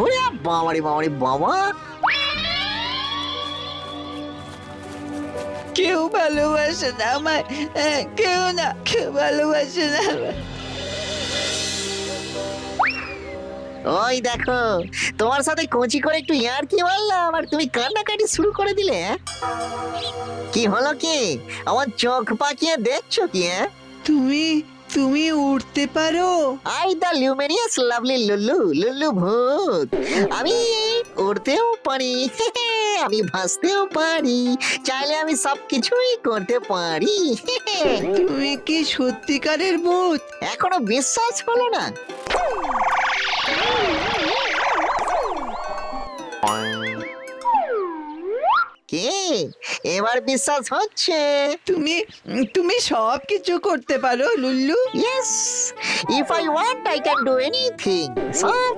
ওরে বাবারে বাবারে বাবা, কেউ ভালোবাসে না আমায়, কেউ না, কেউ ভালোবাসে না আমায়। ওই দেখো তোমার সাথে কচি করে একটু ইয়ার্কি মারলাম আর তুমি কান্নাকাটি শুরু করে দিলে। কি হলো কি? আমার চোখ পাকিয়ে দেখছো কি? তুমি তুমি উড়তে পারো? I the luminous lovely Lullu, Lullu ভূত। আমি উড়তেও পারি, আমি ভাসতেও পারি, চাইলে আমি সবকিছুই করতে পারি। তুমি কি সত্যিকারের ভূত? এখনো বিশ্বাস হলো না? কে এবার বিশ্বাস হচ্ছে? তুমি তুমি সব কিছু করতে পারো Lullu? Yes, if I want I can do anything. সব